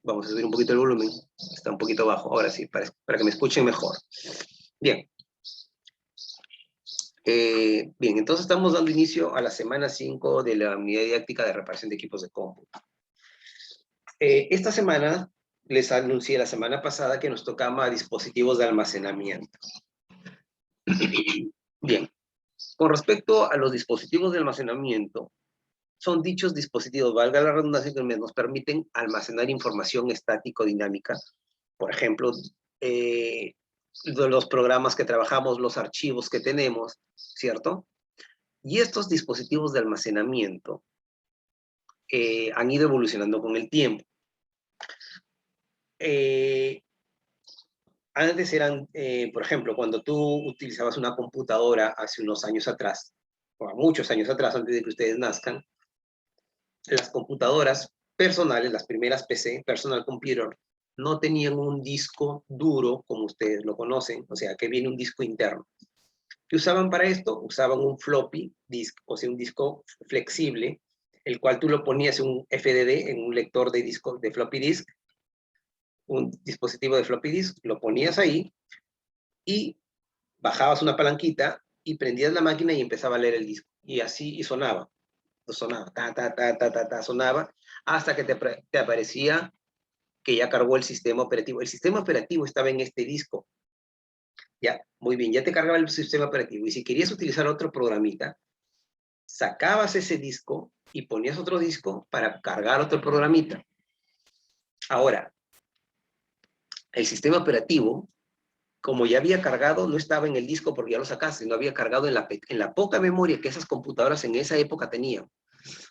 Vamos a subir un poquito el volumen. Está un poquito bajo. Ahora sí, para que me escuchen mejor. Bien. Bien, entonces estamos dando inicio a la semana 5 de la unidad didáctica de reparación de equipos de cómputo. Esta semana, les anuncié la semana pasada que nos tocaba dispositivos de almacenamiento. Bien, con respecto a los dispositivos de almacenamiento, son dichos dispositivos, valga la redundancia, que nos permiten almacenar información estático-dinámica. Por ejemplo, los programas que trabajamos, los archivos que tenemos, ¿cierto? Y estos dispositivos de almacenamiento han ido evolucionando con el tiempo. Antes eran, por ejemplo, cuando tú utilizabas una computadora hace unos años atrás, o muchos años atrás, antes de que ustedes nazcan, las computadoras personales, las primeras PC, personal computer, no tenían un disco duro como ustedes lo conocen, o sea, que viene un disco interno. ¿Qué usaban para esto? Usaban un floppy disk, o sea, un disco flexible, el cual tú lo ponías en un FDD, en un lector de disco de floppy disk, un dispositivo de floppy disk, lo ponías ahí y bajabas una palanquita y prendías la máquina y empezaba a leer el disco. Y así y sonaba. Sonaba, sonaba, hasta que te aparecía que ya cargó el sistema operativo. El sistema operativo estaba en este disco. Ya, muy bien, ya te cargaba el sistema operativo. Y si querías utilizar otro programita, sacabas ese disco y ponías otro disco para cargar otro programita. Ahora, el sistema operativo, como ya había cargado, no estaba en el disco porque ya lo sacaste, no había cargado en la poca memoria que esas computadoras en esa época tenían.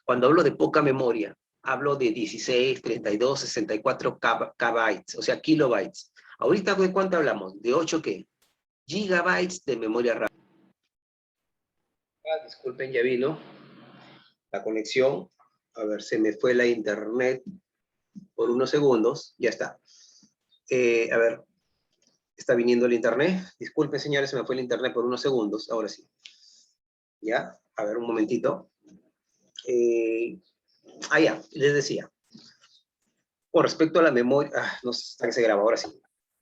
Cuando hablo de poca memoria, hablo de 16, 32, 64 kbytes, o sea, kilobytes. Ahorita, ¿de cuánto hablamos? ¿De 8 qué? Gigabytes de memoria RAM. Disculpen, ya vino la conexión. A ver, se me fue la internet por unos segundos. Ya está. A ver, está viniendo el internet. Disculpen, señores, se me fue el internet por unos segundos. Ahora sí. Ya, a ver, un momentito. Ya, les decía. Con respecto a la memoria, no sé hasta que se graba, ahora sí.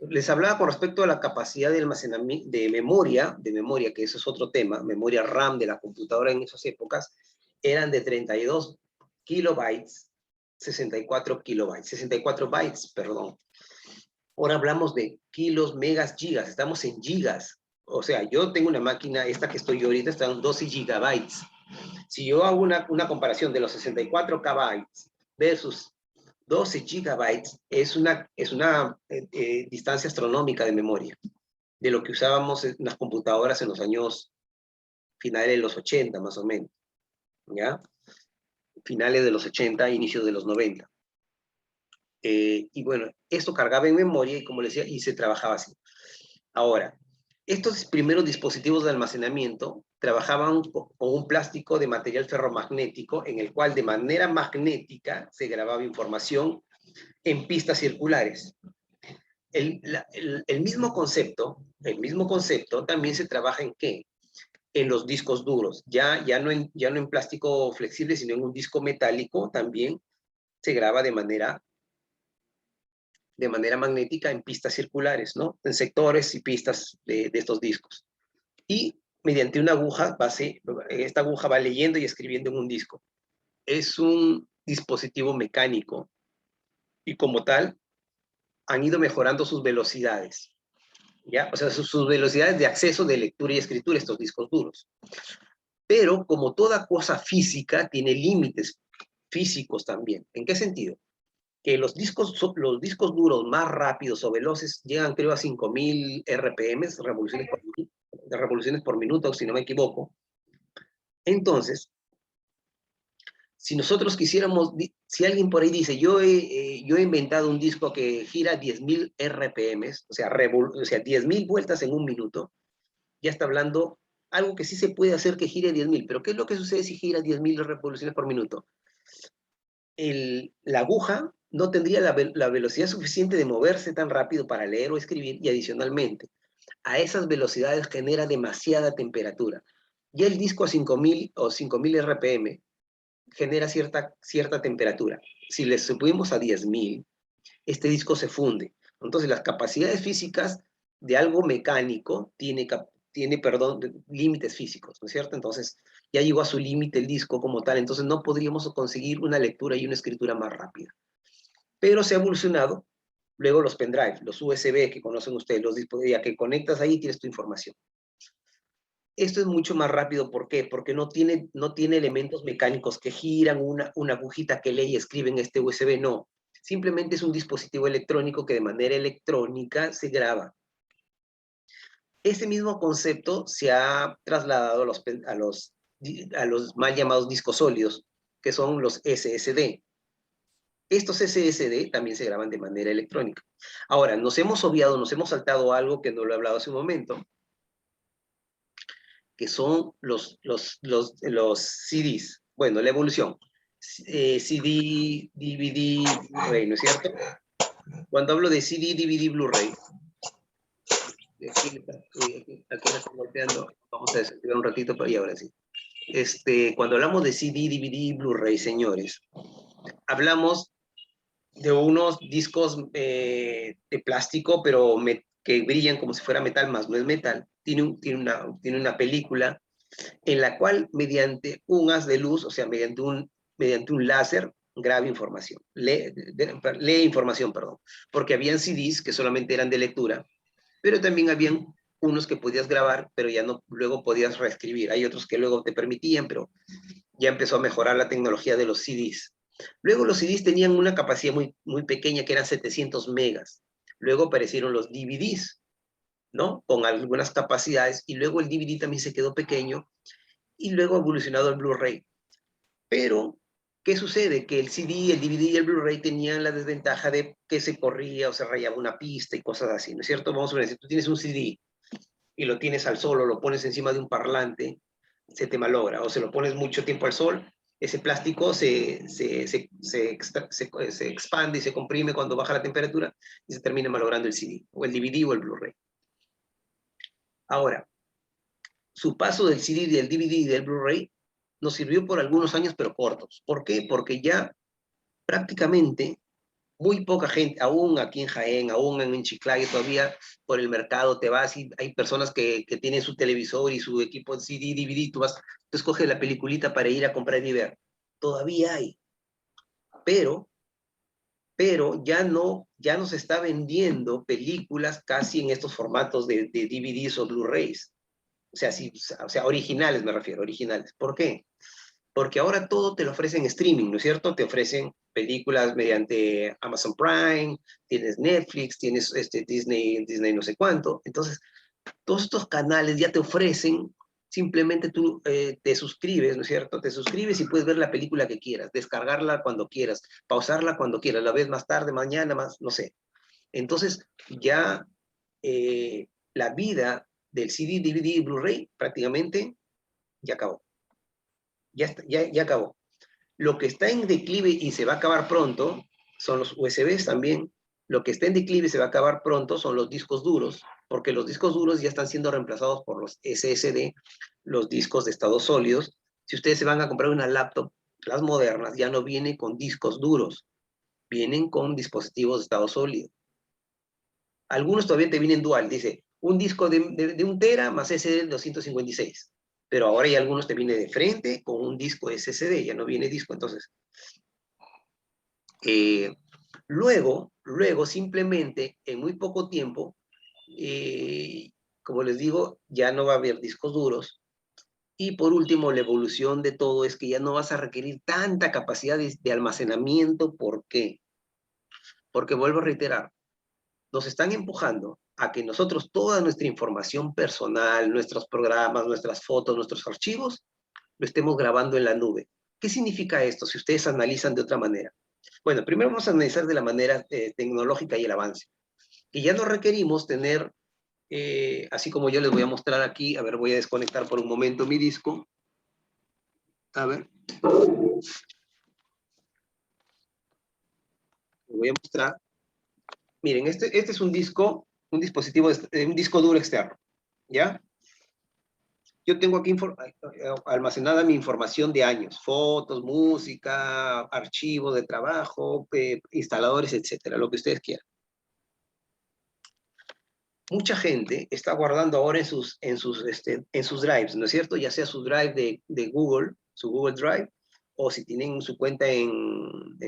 Les hablaba con respecto a la capacidad de almacenamiento de memoria, que eso es otro tema, memoria RAM de la computadora en esas épocas, eran de 32 kilobytes, 64 kilobytes, 64 bytes, perdón. Ahora hablamos de kilos, megas, gigas, estamos en gigas. O sea, yo tengo una máquina, esta que estoy yo ahorita, está en 12 gigabytes. Si yo hago una comparación de los 64 kbytes versus 12 gigabytes, es una distancia astronómica de memoria, de lo que usábamos en las computadoras en los años finales de los 80, más o menos, ¿ya? Finales de los 80, inicios de los 90. Y bueno, esto cargaba en memoria y como les decía, y se trabajaba así. Ahora, estos primeros dispositivos de almacenamiento trabajaban con un plástico de material ferromagnético en el cual de manera magnética se grababa información en pistas circulares. El mismo concepto también se trabaja en ¿qué? En los discos duros, ya no en plástico flexible, sino en un disco metálico también se graba de manera magnética en pistas circulares, ¿no? En sectores y pistas de estos discos. Y mediante una aguja, esta aguja va leyendo y escribiendo en un disco. Es un dispositivo mecánico y como tal han ido mejorando sus velocidades, ¿ya? O sea, sus velocidades de acceso de lectura y escritura, estos discos duros. Pero como toda cosa física, tiene límites físicos también. ¿En qué sentido? Que los discos duros más rápidos o veloces llegan, creo, a 5000 RPM, revoluciones por minuto, si no me equivoco. Entonces, si nosotros quisiéramos, si alguien por ahí dice, yo he inventado un disco que gira 10.000 RPM, o sea 10.000 vueltas en un minuto, ya está hablando algo que sí se puede hacer que gire 10.000, pero ¿qué es lo que sucede si gira 10.000 revoluciones por minuto? La aguja no tendría la velocidad suficiente de moverse tan rápido para leer o escribir, y adicionalmente, a esas velocidades genera demasiada temperatura. Ya el disco a 5.000 o 5.000 RPM genera cierta temperatura. Si le subimos a 10.000, este disco se funde. Entonces, las capacidades físicas de algo mecánico tiene, límites físicos, ¿no es cierto? Entonces, ya llegó a su límite el disco como tal, entonces no podríamos conseguir una lectura y una escritura más rápida. Pero se ha evolucionado. Luego los pendrive, los USB que conocen ustedes, los discos ya que conectas ahí tienes tu información. Esto es mucho más rápido, ¿por qué? Porque no tiene elementos mecánicos que giran, una agujita que lee y escribe en este USB, no. Simplemente es un dispositivo electrónico que de manera electrónica se graba. Ese mismo concepto se ha trasladado a los mal llamados discos sólidos, que son los SSD. Estos SSD también se graban de manera electrónica. Ahora, nos hemos saltado algo que no lo he hablado hace un momento, que son los CDs. Bueno, la evolución. CD, DVD, Blu-ray, ¿no es cierto? Cuando hablo de CD, DVD, Blu-ray, aquí la estoy golpeando, vamos a desactivar un ratito, pero ya ahora sí. Cuando hablamos de CD, DVD, Blu-ray, señores, hablamos de unos discos de plástico, pero que brillan como si fuera metal, más no es metal. Tiene una película en la cual mediante un haz de luz, o sea, mediante un láser, graba información, lee información, perdón, porque habían CDs que solamente eran de lectura, pero también habían unos que podías grabar, pero ya no, luego podías reescribir. Hay otros que luego te permitían, pero ya empezó a mejorar la tecnología de los CDs. Luego los CDs tenían una capacidad muy, muy pequeña, que eran 700 megas. Luego aparecieron los DVDs, ¿no? Con algunas capacidades, y luego el DVD también se quedó pequeño, y luego ha evolucionado el Blu-ray. Pero, ¿qué sucede? Que el CD, el DVD y el Blu-ray tenían la desventaja de que se corría o se rayaba una pista y cosas así, ¿no es cierto? Vamos a ver, si tú tienes un CD y lo tienes al sol o lo pones encima de un parlante, se te malogra, o se lo pones mucho tiempo al sol, ese plástico se expande y se comprime cuando baja la temperatura y se termina malogrando el CD, o el DVD o el Blu-ray. Ahora, su paso del CD, del DVD y del Blu-ray nos sirvió por algunos años, pero cortos. ¿Por qué? Porque ya prácticamente muy poca gente, aún aquí en Jaén, aún en Chiclayo, todavía por el mercado te vas y hay personas que tienen su televisor y su equipo de CD, DVD, tú escoges la peliculita para ir a comprar y ver. Todavía hay, pero, pero ya no se está vendiendo películas casi en estos formatos de DVDs o Blu-rays. O sea, sí, o sea, originales me refiero, originales. ¿Por qué? Porque ahora todo te lo ofrecen streaming, ¿no es cierto? Te ofrecen películas mediante Amazon Prime, tienes Netflix, tienes Disney no sé cuánto. Entonces, todos estos canales ya te ofrecen, simplemente tú te suscribes, ¿no es cierto? Te suscribes y puedes ver la película que quieras, descargarla cuando quieras, pausarla cuando quieras, la ves más tarde, mañana, más, no sé. Entonces, ya la vida del CD, DVD y Blu-ray prácticamente ya acabó. Ya acabó. Lo que está en declive y se va a acabar pronto son los USBs también. Lo que está en declive y se va a acabar pronto son los discos duros, porque los discos duros ya están siendo reemplazados por los SSD, los discos de estado sólidos. Si ustedes se van a comprar una laptop, las modernas ya no vienen con discos duros, vienen con dispositivos de estado sólido. Algunos todavía te vienen dual, dice, un disco de 1 tera más SSD de 256. Pero ahora ya algunos te viene de frente con un disco SSD, ya no viene disco. Entonces, luego simplemente, en muy poco tiempo, como les digo, ya no va a haber discos duros. Y por último, la evolución de todo es que ya no vas a requerir tanta capacidad de almacenamiento. ¿Por qué? Porque vuelvo a reiterar, nos están empujando a que nosotros toda nuestra información personal, nuestros programas, nuestras fotos, nuestros archivos, lo estemos grabando en la nube. ¿Qué significa esto si ustedes analizan de otra manera? Bueno, primero vamos a analizar de la manera tecnológica y el avance. Que ya no requerimos tener, así como yo les voy a mostrar aquí, a ver, voy a desconectar por un momento mi disco. A ver. Les voy a mostrar. Miren, este es un disco, un dispositivo, un disco duro externo, ¿ya? Yo tengo aquí almacenada mi información de años, fotos, música, archivos de trabajo, instaladores, etcétera, lo que ustedes quieran. Mucha gente está guardando ahora en sus drives, ¿no es cierto? Ya sea su drive de Google, su Google Drive, o si tienen su cuenta en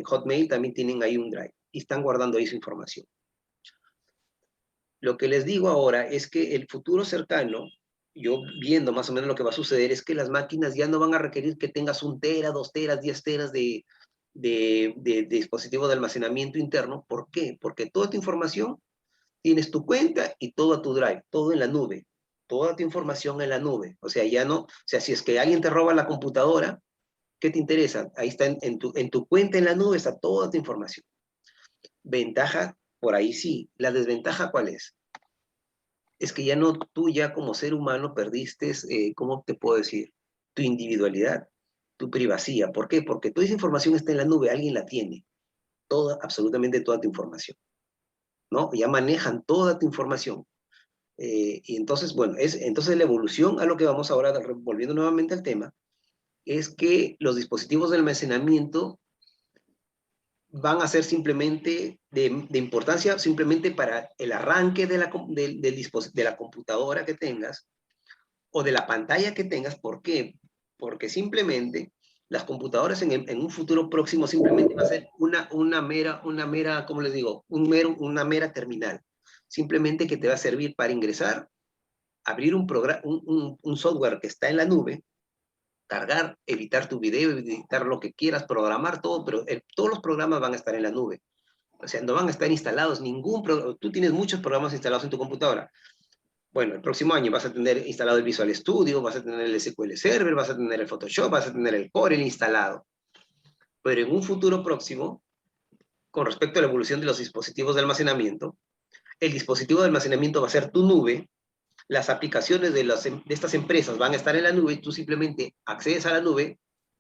Hotmail, también tienen ahí un drive y están guardando ahí su información. Lo que les digo ahora es que el futuro cercano, yo viendo más o menos lo que va a suceder, es que las máquinas ya no van a requerir que tengas 1 tera, 2 teras, 10 teras de dispositivo de almacenamiento interno. ¿Por qué? Porque toda tu información, tienes tu cuenta y todo tu drive, todo en la nube, toda tu información en la nube. O sea, ya no, o sea, si es que alguien te roba la computadora, ¿qué te interesa? Ahí está en tu cuenta en la nube, está toda tu información. Ventaja, por ahí sí. La desventaja, ¿cuál es? Es que ya no, tú ya como ser humano perdiste, ¿cómo te puedo decir? Tu individualidad, tu privacidad. ¿Por qué? Porque toda esa información está en la nube, alguien la tiene, toda, absolutamente toda tu información, ¿no? Ya manejan toda tu información. Y entonces, bueno, entonces la evolución a lo que vamos ahora, volviendo nuevamente al tema, es que los dispositivos de almacenamiento van a ser simplemente de importancia simplemente para el arranque de la computadora que tengas o de la pantalla que tengas. ¿Por qué? Porque simplemente las computadoras en un futuro próximo simplemente va a ser una mera, ¿cómo les digo? Una mera terminal. Simplemente que te va a servir para ingresar, abrir un software que está en la nube, cargar, editar tu video, editar lo que quieras, programar todo, pero todos los programas van a estar en la nube. O sea, no van a estar instalados tú tienes muchos programas instalados en tu computadora. Bueno, el próximo año vas a tener instalado el Visual Studio, vas a tener el SQL Server, vas a tener el Photoshop, vas a tener el Corel instalado. Pero en un futuro próximo, con respecto a la evolución de los dispositivos de almacenamiento, el dispositivo de almacenamiento va a ser tu nube, las aplicaciones de estas empresas van a estar en la nube, tú simplemente accedes a la nube,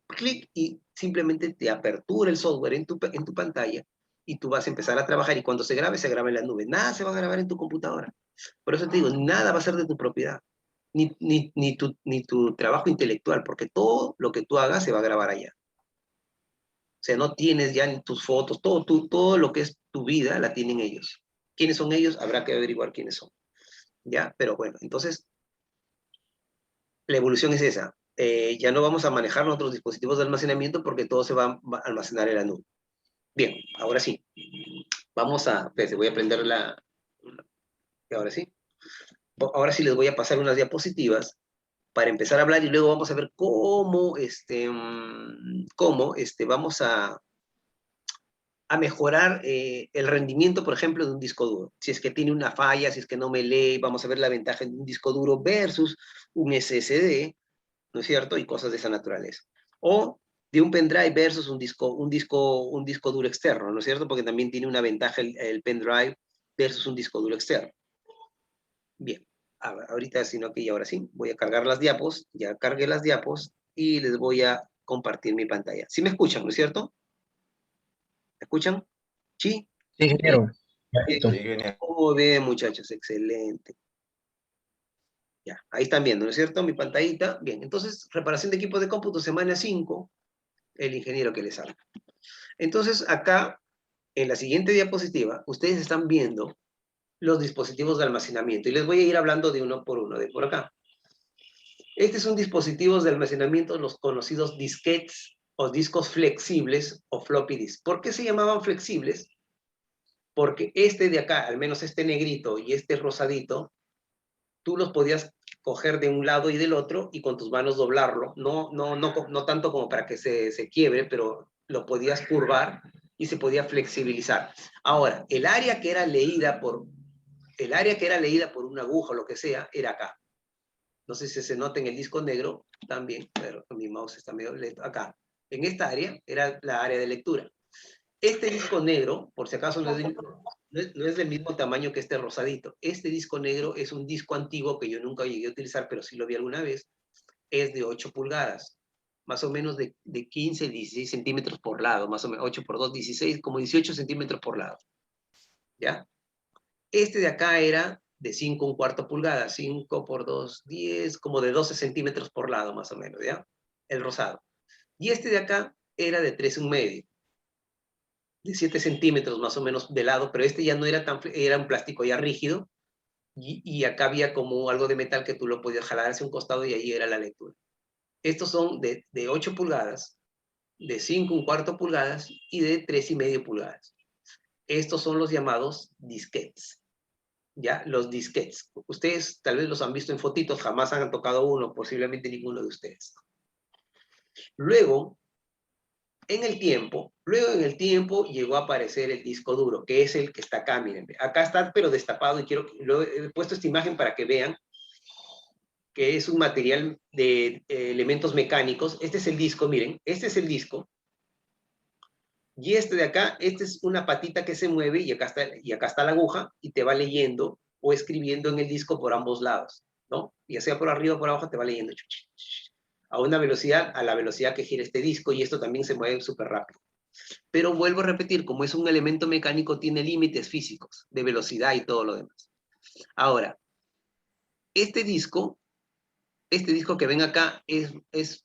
clic y simplemente te apertura el software en tu pantalla y tú vas a empezar a trabajar y cuando se graba en la nube. Nada se va a grabar en tu computadora. Por eso te digo, nada va a ser de tu propiedad, ni tu trabajo intelectual, porque todo lo que tú hagas se va a grabar allá. O sea, no tienes ya ni tus fotos, todo lo que es tu vida la tienen ellos. ¿Quiénes son ellos? Habrá que averiguar quiénes son. ¿Ya? Pero bueno, entonces la evolución es esa. Ya no vamos a manejar nuestros dispositivos de almacenamiento porque todo se va a almacenar en la nube. Bien, ahora sí. Vamos a, pues, voy a prender ahora sí. Ahora sí les voy a pasar unas diapositivas para empezar a hablar y luego vamos a ver cómo vamos a mejorar el rendimiento, por ejemplo, de un disco duro. Si es que tiene una falla, si es que no me lee, vamos a ver la ventaja de un disco duro versus un SSD, ¿no es cierto? Y cosas de esa naturaleza. O de un pendrive versus un disco duro externo, ¿no es cierto? Porque también tiene una ventaja el pendrive versus un disco duro externo. Bien, ahorita, sino que ya ahora sí, voy a cargar las diapos, ya cargué las diapos y les voy a compartir mi pantalla. ¿Sí me escuchan, no es cierto? ¿Me escuchan? ¿Sí? Sí, ingeniero. Bien. Perfecto. Sí, genial. Muy bien, muchachos, excelente. Ya, ahí están viendo, ¿no es cierto? Mi pantallita. Bien, entonces, reparación de equipos de cómputo, semana 5, el ingeniero que les habla. Entonces, acá, en la siguiente diapositiva, ustedes están viendo los dispositivos de almacenamiento y les voy a ir hablando de uno por uno, de por acá. Estos son dispositivos de almacenamiento, los conocidos disquetes o discos flexibles o floppy disk. ¿Por qué se llamaban flexibles? Porque este de acá, al menos este negrito y este rosadito, tú los podías coger de un lado y del otro y con tus manos doblarlo, no tanto como para que se quiebre, pero lo podías curvar y se podía flexibilizar. Ahora, el área que era leída por una aguja o lo que sea, era acá. No sé si se nota en el disco negro también, pero mi mouse está medio lento. Acá, en esta área, era la área de lectura. Este disco negro, por si acaso no es del mismo tamaño que este rosadito. Este disco negro es un disco antiguo que yo nunca llegué a utilizar, pero sí lo vi alguna vez. Es de 8 pulgadas, más o menos de 15, 16 centímetros por lado, más o menos 8 por 2, 16, como 18 centímetros por lado. ¿Ya? Este de acá era de 5 1/4 pulgadas, 5 por 2, 10, como de 12 centímetros por lado, más o menos, ¿ya? El rosado. Y este de acá era de 3 1/2, de 7 centímetros más o menos de lado, pero este ya no era tan, era un plástico ya rígido, y acá había como algo de metal que tú lo podías jalar hacia un costado y ahí era la lectura. Estos son de 8 pulgadas, de 5 1/4 pulgadas y de 3 1/2 pulgadas. Estos son los llamados disquetes, ¿ya? Los disquetes. Ustedes tal vez los han visto en fotitos, jamás han tocado uno, posiblemente ninguno de ustedes. Luego en el tiempo llegó a aparecer el disco duro, que es el que está acá, miren. Acá está, pero destapado, y he puesto esta imagen para que vean que es un material de elementos mecánicos. Este es el disco, miren, este es el disco. Y este de acá, este es una patita que se mueve y acá está la aguja y te va leyendo o escribiendo en el disco por ambos lados, ¿no? Ya sea por arriba o por abajo, te va leyendo a una velocidad, a la velocidad que gira este disco, y esto también se mueve súper rápido. Pero vuelvo a repetir, como es un elemento mecánico, tiene límites físicos de velocidad y todo lo demás. Ahora, este disco que ven acá es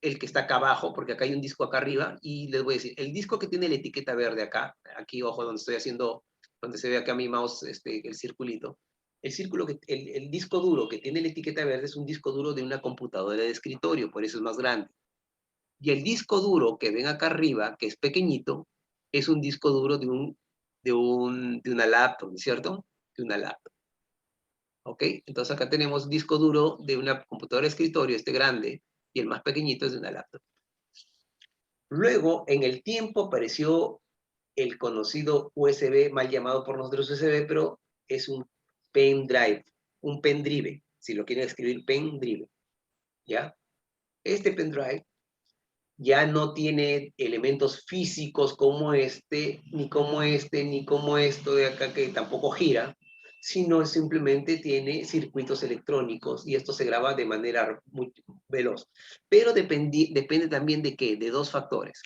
el que está acá abajo, porque acá hay un disco acá arriba, y les voy a decir, el disco que tiene la etiqueta verde acá, aquí ojo donde estoy haciendo, donde se ve acá mi mouse, el circulito, el disco duro que tiene la etiqueta verde es un disco duro de una computadora de escritorio, por eso es más grande. Y el disco duro que ven acá arriba, que es pequeñito, es un disco duro de una laptop, ¿cierto? De una laptop. ¿Ok? Entonces acá tenemos disco duro de una computadora de escritorio, este grande, y el más pequeñito es de una laptop. Luego, en el tiempo apareció el conocido USB, mal llamado por nosotros USB, pero es un pendrive, un pendrive, si lo quieren escribir, pendrive, ¿ya? Este pendrive ya no tiene elementos físicos como ni como ni como esto de acá que tampoco gira, sino simplemente tiene circuitos electrónicos y esto se graba de manera muy veloz. Pero depende también de qué, de dos factores.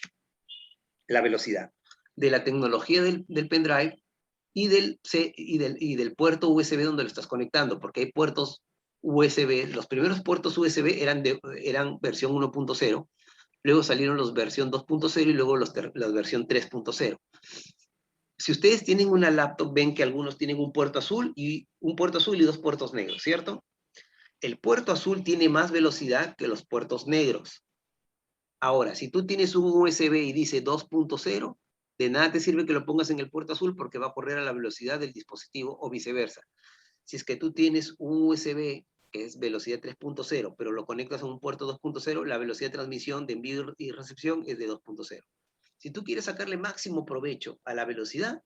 La velocidad, de la tecnología del pendrive y del puerto USB donde lo estás conectando, porque hay puertos USB, los primeros puertos USB eran versión 1.0, luego salieron los versión 2.0 y luego la versión 3.0. Si ustedes tienen una laptop, ven que algunos tienen un puerto azul y dos puertos negros, ¿cierto? El puerto azul tiene más velocidad que los puertos negros. Ahora, si tú tienes un USB y dice 2.0, de nada te sirve que lo pongas en el puerto azul porque va a correr a la velocidad del dispositivo o viceversa. Si es que tú tienes un USB que es velocidad 3.0, pero lo conectas a un puerto 2.0, la velocidad de transmisión, de envío y recepción es de 2.0. Si tú quieres sacarle máximo provecho a la velocidad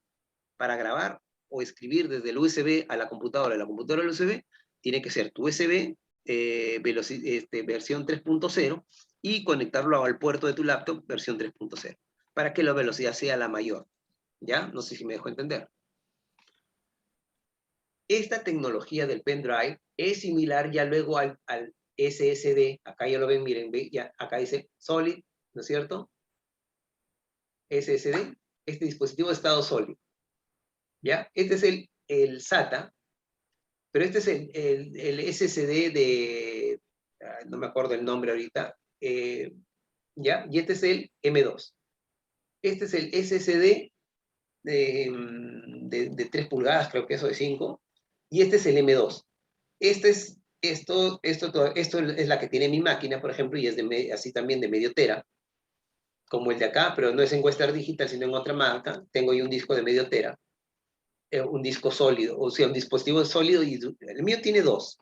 para grabar o escribir desde el USB a la computadora al USB, tiene que ser tu USB versión 3.0 y conectarlo al puerto de tu laptop versión 3.0 para que la velocidad sea la mayor. ¿Ya? No sé si me dejo entender. Esta tecnología del pendrive es similar ya luego al SSD. Acá ya lo ven, miren, ya, acá dice Solid, ¿no es cierto? SSD, este dispositivo de estado sólido. ¿Ya? Este es el SATA, pero este es el SSD no me acuerdo el nombre ahorita, ¿ya? Y este es el M2. Este es el SSD de 3 pulgadas, creo que eso de 5, y este es el M2. Esto es la que tiene mi máquina, por ejemplo, y es así también de medio tera, como el de acá, pero no es en Western Digital, sino en otra marca. Tengo yo un disco de medio tera, un disco sólido, o sea, un dispositivo sólido, y el mío tiene dos.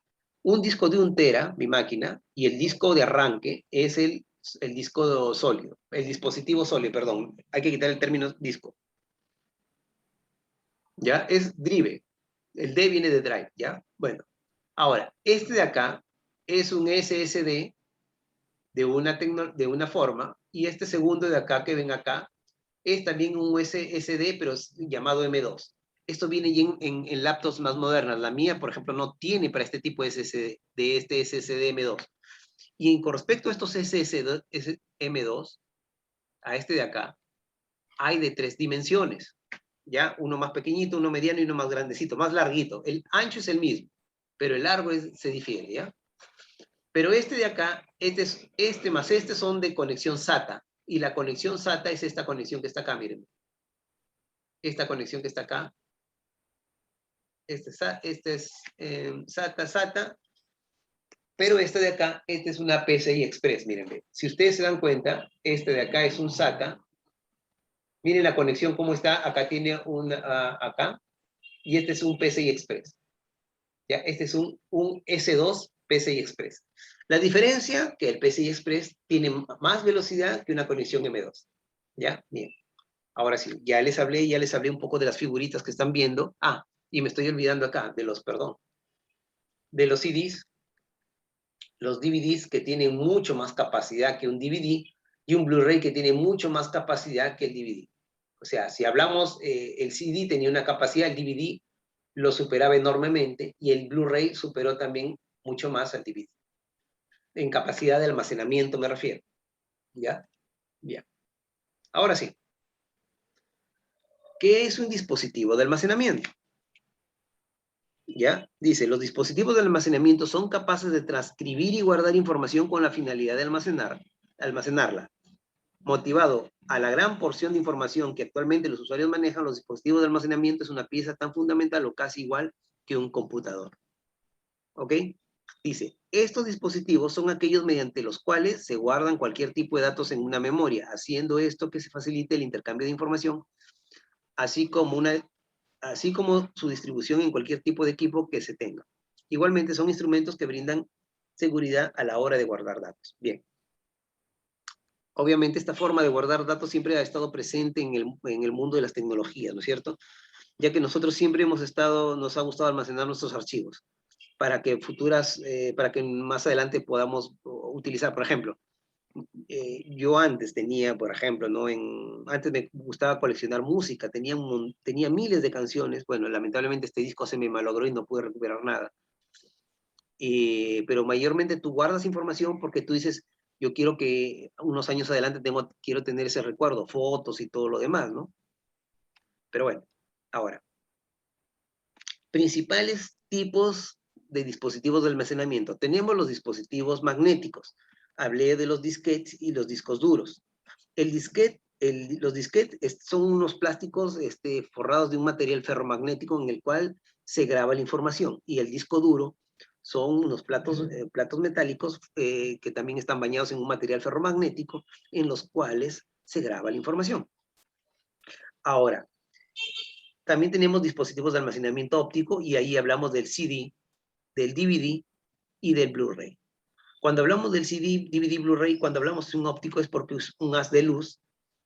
Un disco de 1 tera, mi máquina, y el disco de arranque es el disco sólido, el dispositivo sólido, perdón, hay que quitar el término disco. ¿Ya? Es drive. El D viene de drive, ¿ya? Bueno, ahora, este de acá es un SSD de una forma, y este segundo de acá que ven acá es también un SSD, pero es llamado M2. Esto viene en laptops más modernas. La mía, por ejemplo, no tiene para este tipo de SSD, de este SSD M2. Y con respecto a estos SSD M2, a este de acá, hay de 3 dimensiones. ¿Ya? Uno más pequeñito, uno mediano y uno más grandecito, más larguito. El ancho es el mismo, pero el largo se difiere, ¿ya? Pero este de acá, este más este son de conexión SATA, y la conexión SATA es esta conexión que está acá, miren. Esta conexión que está acá. Este es SATA, pero este de acá, este es una PCI Express, miren. Si ustedes se dan cuenta, este de acá es un SATA. Miren la conexión cómo está, acá tiene acá, y este es un PCI Express. ¿Ya? Este es un S2 PCI Express. La diferencia que el PCI Express tiene más velocidad que una conexión M2. ¿Ya? Bien. Ahora sí, ya les hablé un poco de las figuritas que están viendo. Ah, y me estoy olvidando acá, de los CDs, los DVDs que tienen mucho más capacidad que un DVD y un Blu-ray que tiene mucho más capacidad que el DVD. O sea, si hablamos, el CD tenía una capacidad, el DVD lo superaba enormemente y el Blu-ray superó también mucho más al DVD. En capacidad de almacenamiento me refiero. ¿Ya? Bien. Ahora sí. ¿Qué es un dispositivo de almacenamiento? ¿Ya? Dice, los dispositivos de almacenamiento son capaces de transcribir y guardar información con la finalidad de almacenarla. Motivado a la gran porción de información que actualmente los usuarios manejan, los dispositivos de almacenamiento es una pieza tan fundamental o casi igual que un computador. ¿Ok? Dice, estos dispositivos son aquellos mediante los cuales se guardan cualquier tipo de datos en una memoria, haciendo esto que se facilite el intercambio de información, así como su distribución en cualquier tipo de equipo que se tenga. Igualmente son instrumentos que brindan seguridad a la hora de guardar datos. Bien. Obviamente esta forma de guardar datos siempre ha estado presente en el mundo de las tecnologías, ¿no es cierto? Ya que nosotros siempre nos ha gustado almacenar nuestros archivos para que para que más adelante podamos utilizar, por ejemplo, yo antes tenía, por ejemplo, ¿no? Antes me gustaba coleccionar música, tenía miles de canciones, bueno, lamentablemente este disco se me malogró y no pude recuperar nada. Pero mayormente tú guardas información porque tú dices, yo quiero que unos años adelante quiero tener ese recuerdo, fotos y todo lo demás, ¿no? Pero bueno, ahora, principales tipos de dispositivos de almacenamiento. Tenemos los dispositivos magnéticos. Hablé de los disquetes y los discos duros. Los disquetes son unos plásticos forrados de un material ferromagnético en el cual se graba la información. Y el disco duro son unos platos metálicos que también están bañados en un material ferromagnético en los cuales se graba la información. Ahora, también tenemos dispositivos de almacenamiento óptico y ahí hablamos del CD, del DVD y del Blu-ray. Cuando hablamos del CD, DVD, Blu-ray, cuando hablamos de un óptico es porque es un haz de luz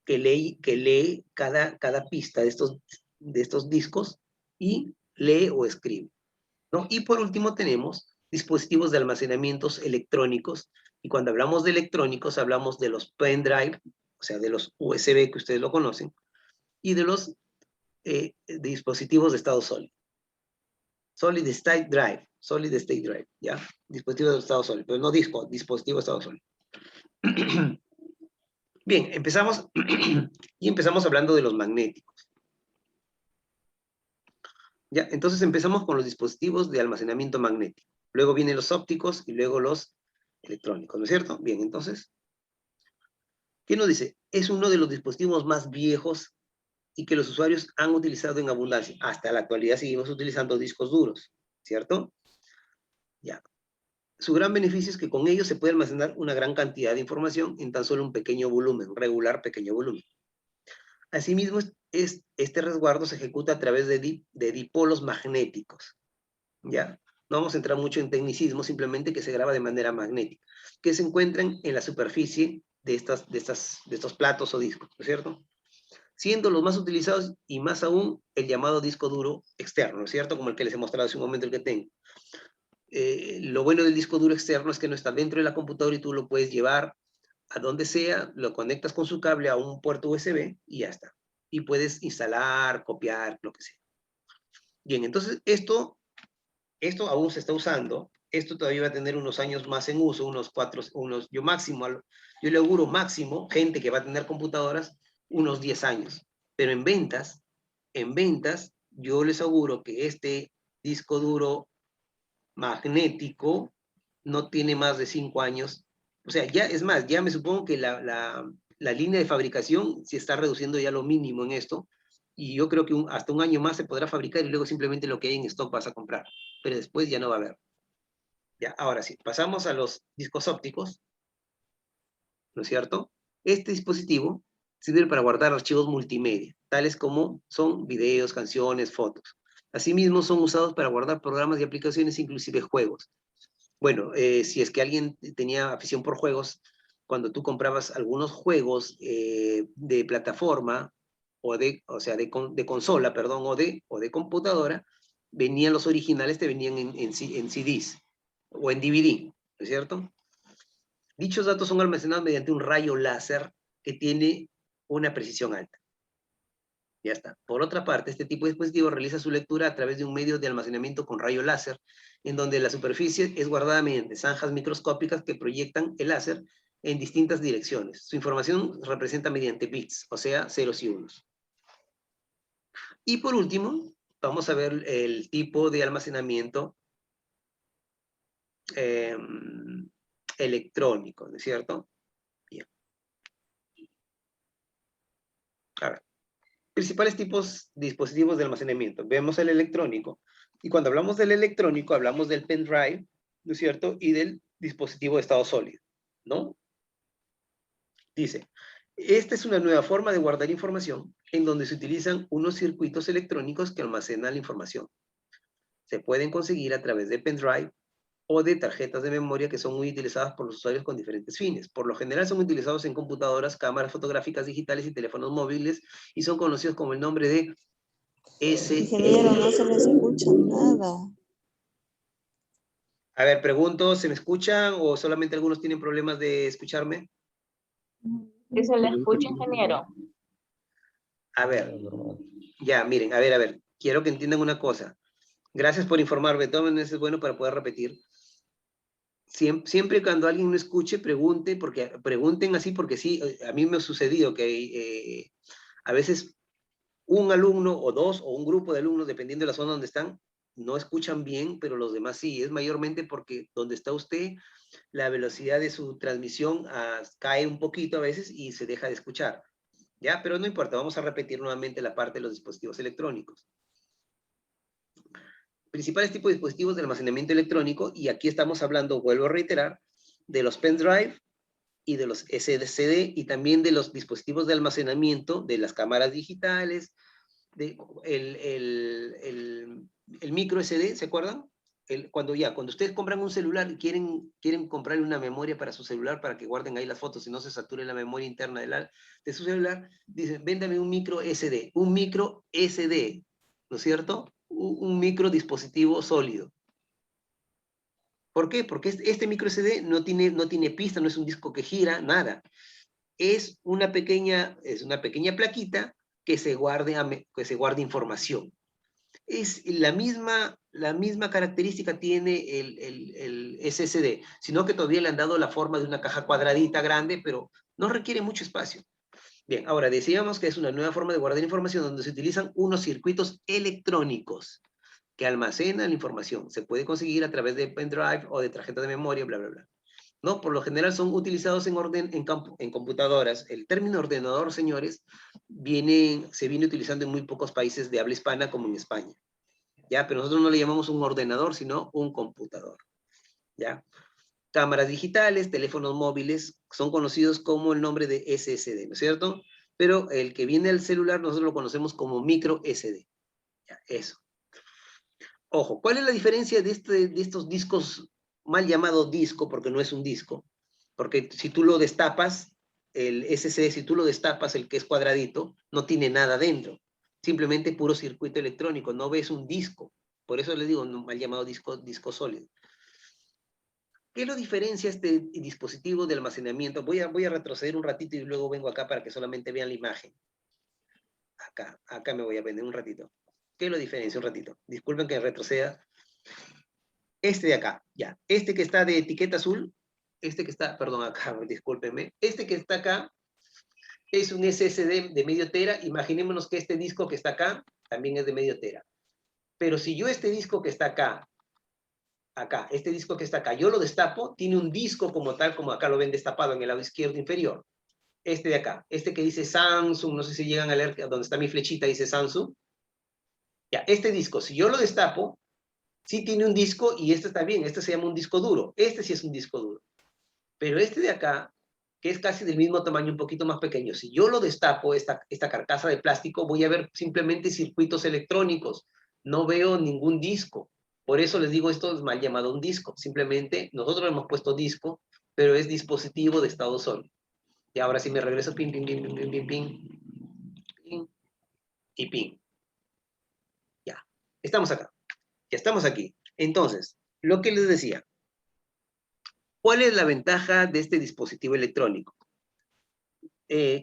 que lee cada pista de estos discos y lee o escribe, ¿no? Y por último tenemos dispositivos de almacenamientos electrónicos, y cuando hablamos de electrónicos hablamos de los pendrive, o sea, de los USB que ustedes lo conocen, y de los dispositivos de estado sólido. Solid State Drive, ¿ya? Dispositivo de estado sólido, pero no dispositivo de estado sólido. Bien, empezamos hablando de los magnéticos. ¿Ya? Entonces empezamos con los dispositivos de almacenamiento magnético. Luego vienen los ópticos y luego los electrónicos, ¿no es cierto? Bien, entonces, ¿qué nos dice? Es uno de los dispositivos más viejos y que los usuarios han utilizado en abundancia. Hasta la actualidad seguimos utilizando discos duros, ¿cierto? Ya. Su gran beneficio es que con ellos se puede almacenar una gran cantidad de información en tan solo un pequeño volumen, regular pequeño volumen. Asimismo, este resguardo se ejecuta a través de dipolos magnéticos, ¿ya? No vamos a entrar mucho en tecnicismo, simplemente que se graba de manera magnética, que se encuentran en la superficie de estos platos o discos, ¿no es cierto? Siendo los más utilizados y más aún el llamado disco duro externo, ¿no es cierto? Como el que les he mostrado hace un momento, el que tengo. Lo bueno del disco duro externo es que no está dentro de la computadora y tú lo puedes llevar a donde sea, lo conectas con su cable a un puerto USB y ya está. Y puedes instalar, copiar, lo que sea. Bien, entonces esto aún se está usando. Esto todavía va a tener unos años más en uso, yo le auguro máximo, gente que va a tener computadoras, unos 10 años. Pero en ventas, yo les auguro que este disco duro magnético no tiene más de 5 años. O sea, ya es más, ya me supongo que la línea de fabricación se está reduciendo ya lo mínimo en esto, y yo creo que hasta un año más se podrá fabricar y luego simplemente lo que hay en stock vas a comprar, pero después ya no va a haber. Ya, ahora sí, pasamos a los discos ópticos, ¿no es cierto? Este dispositivo sirve para guardar archivos multimedia, tales como son videos, canciones, fotos. Asimismo, son usados para guardar programas y aplicaciones, inclusive juegos. Bueno, si es que alguien tenía afición por juegos, cuando tú comprabas algunos juegos de plataforma, o sea, de consola, perdón, o de computadora, venían los originales, te venían en CDs o en DVD, ¿no es cierto? Dichos datos son almacenados mediante un rayo láser que tiene una precisión alta. Ya está. Por otra parte, este tipo de dispositivo realiza su lectura a través de un medio de almacenamiento con rayo láser, en donde la superficie es guardada mediante zanjas microscópicas que proyectan el láser en distintas direcciones. Su información se representa mediante bits, o sea, ceros y unos. Y por último, vamos a ver el tipo de almacenamiento electrónico, ¿no es cierto? Bien. A ver. Principales tipos de dispositivos de almacenamiento. Vemos el electrónico. Y cuando hablamos del electrónico, hablamos del pendrive, ¿no es cierto? Y del dispositivo de estado sólido, ¿no? Dice, esta es una nueva forma de guardar información en donde se utilizan unos circuitos electrónicos que almacenan la información. Se pueden conseguir a través de pendrive o de tarjetas de memoria que son muy utilizadas por los usuarios con diferentes fines. Por lo general son utilizados en computadoras, cámaras fotográficas digitales y teléfonos móviles y son conocidos como el nombre de Ingeniero, no se le escucha nada. A ver, pregunto, ¿se me escuchan o solamente algunos tienen problemas de escucharme? ¿Que se le escucha, ingeniero? A ver, ya, miren, a ver, quiero que entiendan una cosa. Gracias por informarme, tomen, eso es bueno para poder repetir. Siempre cuando alguien no escuche, pregunten así, porque sí, a mí me ha sucedido que a veces un alumno o dos o un grupo de alumnos, dependiendo de la zona donde están, no escuchan bien, pero los demás sí. Es mayormente porque donde está usted, la velocidad de su transmisión cae un poquito a veces y se deja de escuchar. ¿Ya? Pero no importa, vamos a repetir nuevamente la parte de los dispositivos electrónicos. Principales tipos de dispositivos de almacenamiento electrónico, y aquí estamos hablando, vuelvo a reiterar, de los pendrive y de los SSD y también de los dispositivos de almacenamiento de las cámaras digitales, el micro SD, ¿se acuerdan? Cuando ustedes compran un celular y quieren comprarle una memoria para su celular para que guarden ahí las fotos y no se sature la memoria interna de su celular, dicen, véndame un micro SD, ¿no es cierto? Un micro dispositivo sólido. ¿Por qué? Porque este micro SD no tiene pista, no es un disco que gira, nada. Es una pequeña plaquita que se guarde información. Es la misma característica tiene el SSD, sino que todavía le han dado la forma de una caja cuadradita grande, pero no requiere mucho espacio. Bien, ahora decíamos que es una nueva forma de guardar información donde se utilizan unos circuitos electrónicos que almacenan la información. Se puede conseguir a través de pendrive o de tarjeta de memoria, bla, bla, bla. ¿No? Por lo general son utilizados en computadoras. El término ordenador, señores, se viene utilizando en muy pocos países de habla hispana, como en España. ¿Ya? Pero nosotros no le llamamos un ordenador, sino un computador. ¿Ya? Cámaras digitales, teléfonos móviles, son conocidos como el nombre de SSD, ¿no es cierto? Pero el que viene al celular nosotros lo conocemos como micro SD. ¿Ya? Eso. Ojo, ¿cuál es la diferencia de estos discos, mal llamado disco, porque no es un disco? Porque si tú lo destapas, el SSD, si tú lo destapas, el que es cuadradito, no tiene nada dentro. Simplemente puro circuito electrónico, no ves un disco. Por eso les digo, mal llamado disco sólido. ¿Qué lo diferencia este dispositivo de almacenamiento? Voy a retroceder un ratito y luego vengo acá para que solamente vean la imagen. Acá me voy a vender un ratito. ¿Qué lo diferencia? Un ratito. Disculpen que retroceda. Este de acá, ya. Este que está de etiqueta azul, perdón, acá, discúlpenme. Este que está acá es un SSD de medio tera. Imaginémonos que este disco que está acá también es de medio tera. Pero si yo este disco que está acá acá, este disco que está acá, yo lo destapo, tiene un disco como tal, como acá lo ven destapado en el lado izquierdo inferior. Este de acá, este que dice Samsung, no sé si llegan a leer, donde está mi flechita dice Samsung. Ya, este disco, si yo lo destapo, sí tiene un disco y este está bien, este se llama un disco duro. Este sí es un disco duro. Pero este de acá, que es casi del mismo tamaño, un poquito más pequeño, si yo lo destapo, esta carcasa de plástico, voy a ver simplemente circuitos electrónicos. No veo ningún disco. Por eso les digo, esto es mal llamado un disco. Simplemente nosotros le hemos puesto disco, pero es dispositivo de estado sólido. Y ahora sí me regreso, pin, pin, pin, pin, pin, pin, pin, pin, y pin. Ya, estamos acá. Ya estamos aquí. Entonces, lo que les decía, ¿cuál es la ventaja de este dispositivo electrónico?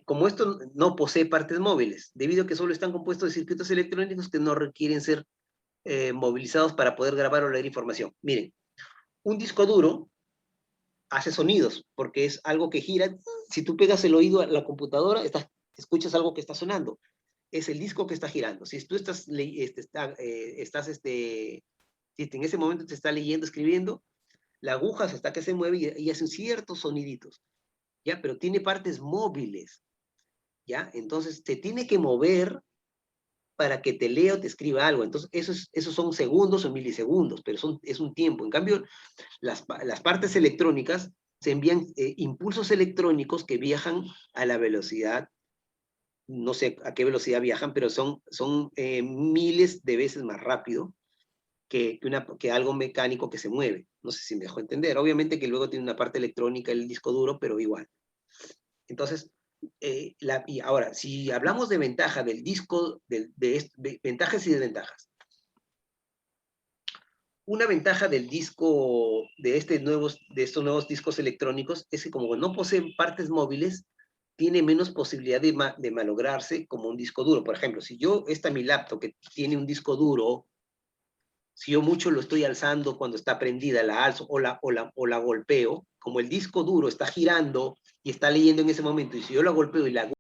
Como esto no posee partes móviles, debido a que solo están compuestos de circuitos electrónicos que no requieren ser movilizados para poder grabar o leer información. Miren, un disco duro hace sonidos, porque es algo que gira. Si tú pegas el oído a la computadora, escuchas algo que está sonando. Es el disco que está girando. Si tú estás, si en ese momento te está leyendo, escribiendo, la aguja hasta que se mueve y hace ciertos soniditos, ¿ya? Pero tiene partes móviles, ¿ya? Entonces, te tiene que mover para que te lea o te escriba algo. Entonces, esos son segundos o milisegundos, pero es un tiempo. En cambio, las partes electrónicas se envían impulsos electrónicos que viajan a la velocidad, no sé a qué velocidad viajan, pero son miles de veces más rápido que algo mecánico que se mueve. No sé si me dejó entender. Obviamente que luego tiene una parte electrónica el disco duro, pero igual. Entonces, y ahora, si hablamos de ventaja del disco, de ventajas y desventajas. Una ventaja del disco, de estos nuevos discos electrónicos, es que como no poseen partes móviles, tiene menos posibilidad de malograrse como un disco duro. Por ejemplo, si mi laptop que tiene un disco duro, si yo mucho lo estoy alzando cuando está prendida, la alzo o la golpeo, como el disco duro está girando y está leyendo en ese momento, y si yo la golpeo y la